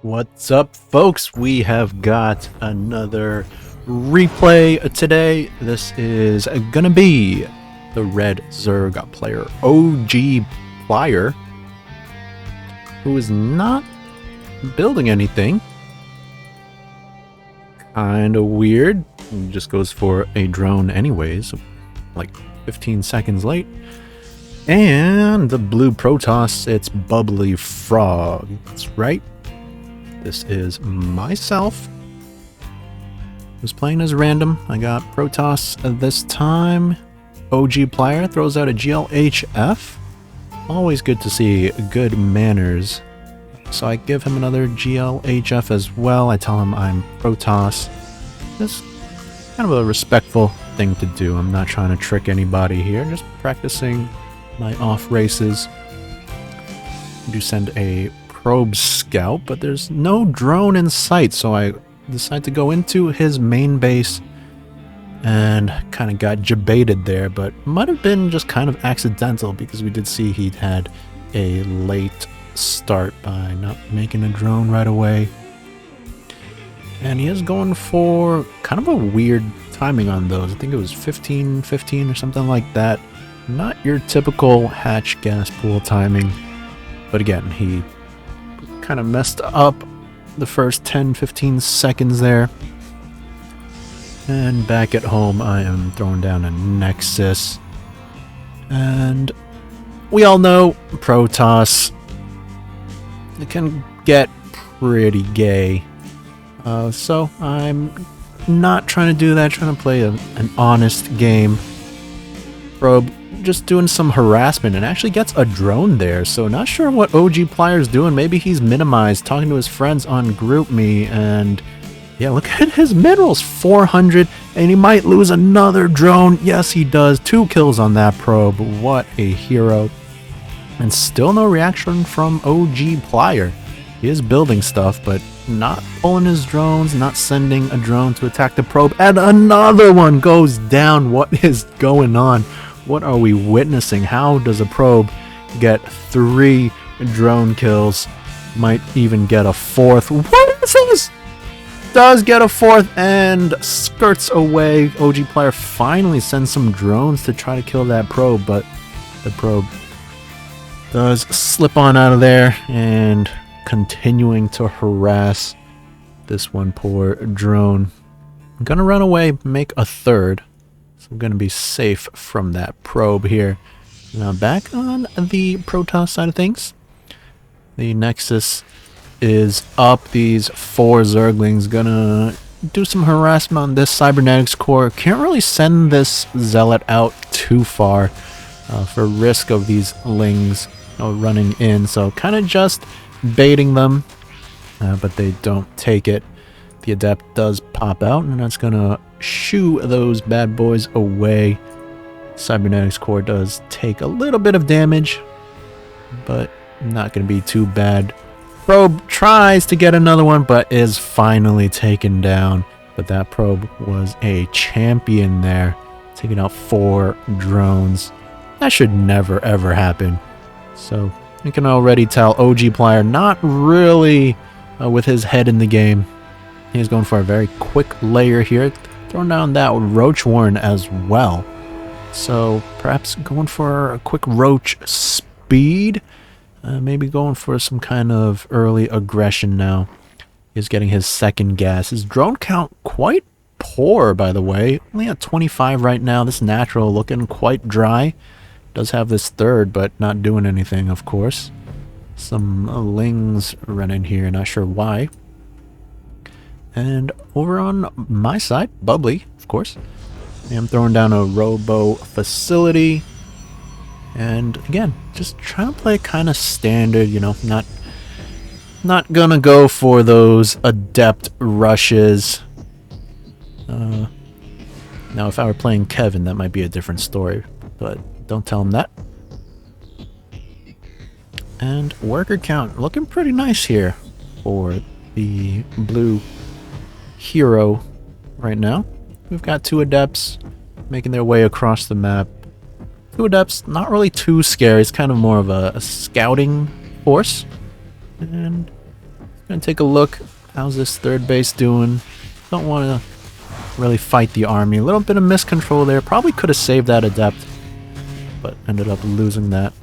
What's up, folks? We have got another replay today. This is gonna be the Red Zerg player OGPlyer, who is not building anything. Kinda weird. He just goes for a drone anyways, like 15 seconds late. And the blue Protoss, it's BubblyFrog. That's right. This is myself. Was playing as random. I got Protoss this time. OGPlyer throws out a GLHF. Always good to see good manners. So I give him another GLHF as well. I tell him I'm Protoss. Just kind of a respectful thing to do. I'm not trying to trick anybody here. Just practicing my off races. I do send a probe scout, but there's no drone in sight, so I decide to go into his main base and kind of got jebaited there, but might have been just kind of accidental because we did see he'd had a late start by not making a drone right away. And he is going for kind of a weird timing on those. I think it was 15-15 or something like that. Not your typical hatch gas pool timing, but again, he kind of messed up the first 10-15 seconds there. And back at home, I am throwing down a Nexus. And we all know Protoss, it can get pretty gay. So I'm not trying to do that, trying to play an honest game. Probe just doing some harassment and actually gets a drone there, so not sure what OGPlyer's doing. Maybe he's minimized, talking to his friends on GroupMe, and yeah, look at his minerals, 400, and he might lose another drone. Yes, he does. 2 kills on that probe. What a hero. And still no reaction from OGPlyer. He is building stuff, but not pulling his drones, not sending a drone to attack the probe, and another one goes down. What is going on? What are we witnessing? How does a probe get 3 drone kills? Might even get a 4th. What is this? Does get a 4th and skirts away. OGPlyer finally sends some drones to try to kill that probe, but the probe does slip on out of there and continuing to harass this one poor drone. I'm gonna run away, make a 3rd. I'm going to be safe from that probe here. Now back on the Protoss side of things. The Nexus is up. These 4 Zerglings gonna do some harassment on this Cybernetics core. Can't really send this Zealot out too far for risk of these Lings running in. So kind of just baiting them, but they don't take it. The Adept does pop out, and that's gonna shoo those bad boys away. Cybernetics core does take a little bit of damage, but not gonna be too bad. Probe tries to get another one, but is finally taken down. But that probe was a champion there, taking out 4 drones. That should never ever happen. So you can already tell OGPlyer not really with his head in the game. He's going for a very quick layer here, throwing down that Roach Warren as well. So perhaps going for a quick Roach speed, maybe going for some kind of early aggression now. He's getting his 2nd gas. His drone count quite poor, by the way. Only at 25 right now. This natural looking quite dry. Does have this 3rd, but not doing anything, of course. Some Lings running here, not sure why. And over on my side, Bubbly, of course, I'm throwing down a Robo facility. And again, just trying to play kind of standard, you know, not gonna go for those Adept rushes. Now, if I were playing Kevin, that might be a different story, but don't tell him that. And worker count looking pretty nice here for the blue hero right now. We've got 2 Adepts making their way across the map. 2 Adepts, not really too scary. It's kind of more of a scouting force. And Gonna take a look. How's this third base doing? Don't want to really fight the army. A little bit of miscontrol there. Probably could have saved that adept, but ended up losing that.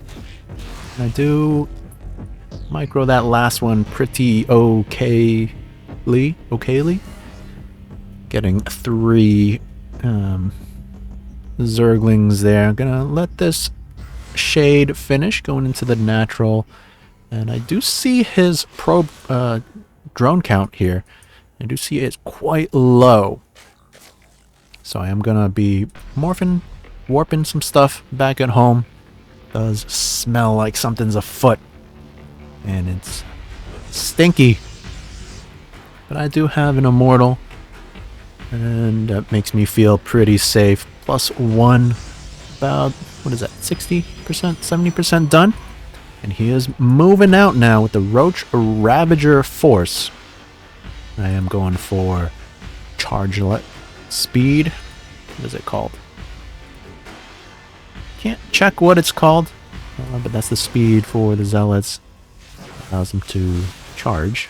And I do micro that last one pretty okayly. Getting 3 Zerglings there. I'm gonna let this shade finish going into the natural. And I do see his drone count here. I do see it's quite low. So I am gonna be warping some stuff back at home. Does smell like something's afoot. And it's stinky. But I do have an immortal. And that makes me feel pretty safe. +1. About, what is that, 60%, 70% done? And he is moving out now with the Roach Ravager Force. I am going for Chargelet Speed. What is it called? Can't check what it's called. But that's the speed for the Zealots. Allows them to charge.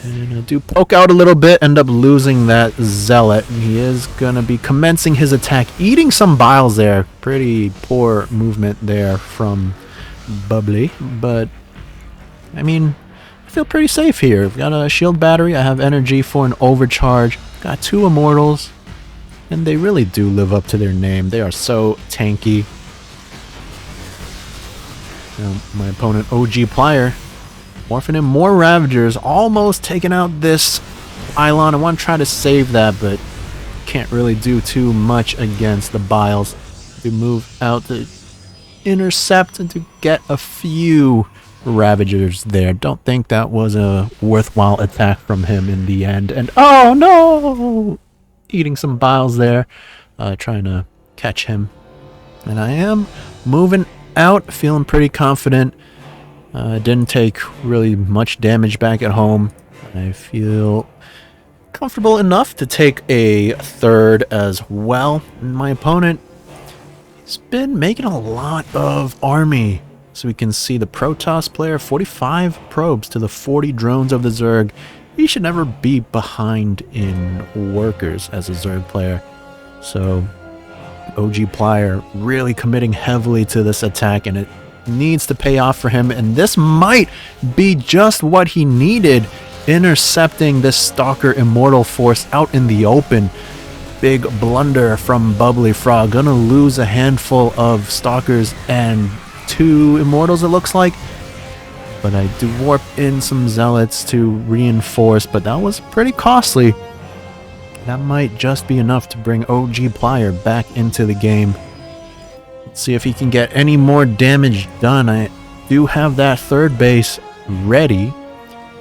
And I do poke out a little bit, end up losing that Zealot. And he is going to be commencing his attack, eating some biles there. Pretty poor movement there from Bubbly. But, I mean, I feel pretty safe here. I've got a shield battery. I have energy for an overcharge. Got 2 immortals. And they really do live up to their name. They are so tanky. Now, my opponent, OGPlyer, morphing in more Ravagers, almost taking out this pylon. I want to try to save that, but can't really do too much against the biles. To move out to intercept and to get a few Ravagers there. Don't think that was a worthwhile attack from him in the end. And oh no! Eating some biles there, trying to catch him. And I am moving out, feeling pretty confident. Didn't take really much damage back at home. I feel comfortable enough to take a third as well. And my opponent has been making a lot of army. So we can see the Protoss player, 45 probes to the 40 drones of the Zerg. He should never be behind in workers as a Zerg player. So OGPlyer really committing heavily to this attack, and it needs to pay off for him, and this might be just what he needed, intercepting this Stalker Immortal Force out in the open. Big blunder from BubblyFrog. Gonna lose a handful of Stalkers and 2 Immortals, it looks like. But I do warp in some Zealots to reinforce, but that was pretty costly. That might just be enough to bring OGPlyer back into the game. Let's see if he can get any more damage done. I do have that third base ready.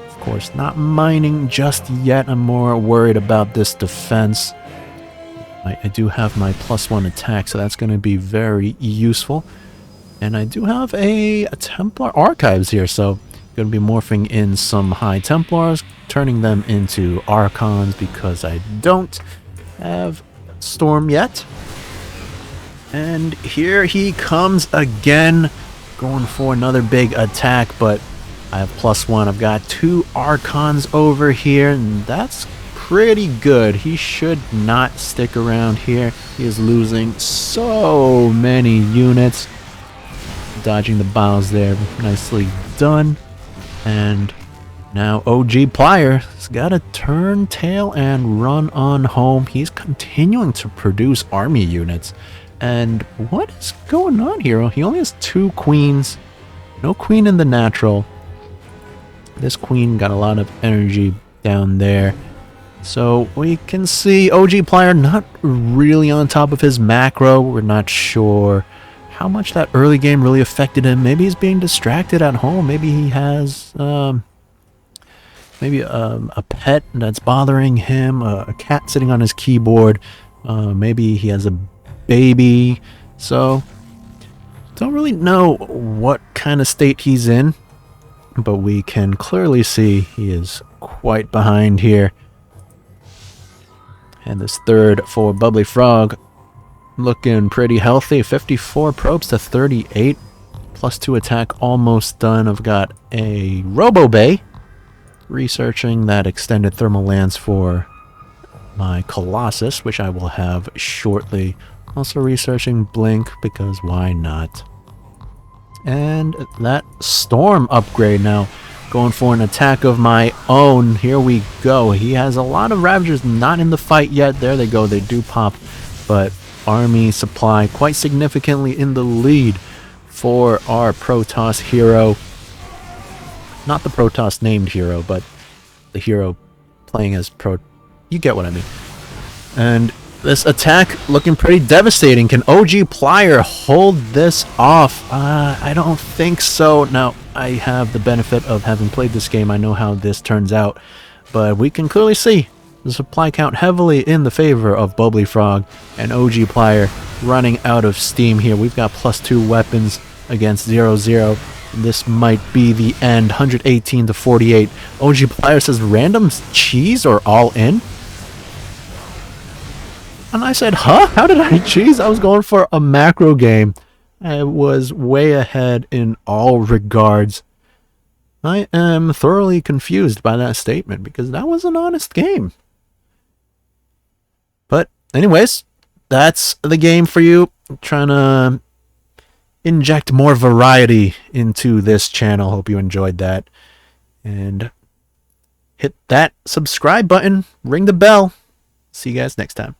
Of course, not mining just yet. I'm more worried about this defense. I do have my +1 attack, so that's going to be very useful. And I do have a Templar Archives here, so going to be morphing in some High Templars, turning them into Archons because I don't have Storm yet. And here he comes again, going for another big attack, but I have +1. I've got 2 Archons over here, and that's pretty good. He should not stick around here. He is losing so many units. Dodging the biles there, nicely done. And now OGPlyer has got to turn tail and run on home. He's continuing to produce army units. And what is going on here? He only has 2 queens. No queen in the natural. This queen got a lot of energy down there. So we can see OGPlyer not really on top of his macro. We're not sure how much that early game really affected him. Maybe he's being distracted at home. Maybe he has a pet that's bothering him, a cat sitting on his keyboard. Maybe he has a baby. So don't really know what kind of state he's in, but we can clearly see he is quite behind here. And this third for BubblyFrog looking pretty healthy. 54 probes to 38. +2 attack almost done. I've got a Robo Bay. researching that extended thermal lance for my Colossus, which I will have shortly. Also researching Blink, because why not? And that Storm upgrade now. Going for an attack of my own. Here we go. He has a lot of Ravagers not in the fight yet. There they go. They do pop. But army supply quite significantly in the lead for our Protoss hero. Not the Protoss named hero, but the hero playing as You get what I mean. And this attack looking pretty devastating. Can OGPlyer hold this off? I don't think so. Now, I have the benefit of having played this game. I know how this turns out. But we can clearly see the supply count heavily in the favor of BubblyFrog and OGPlyer running out of steam here. We've got +2 weapons against 0-0. This might be the end. 118 to 48. OGPlyer says random cheese or all in? And I said, huh? How did I cheese? I was going for a macro game. I was way ahead in all regards. I am thoroughly confused by that statement because that was an honest game. But anyways, that's the game for you. I'm trying to inject more variety into this channel. Hope you enjoyed that. And hit that subscribe button. Ring the bell. See you guys next time.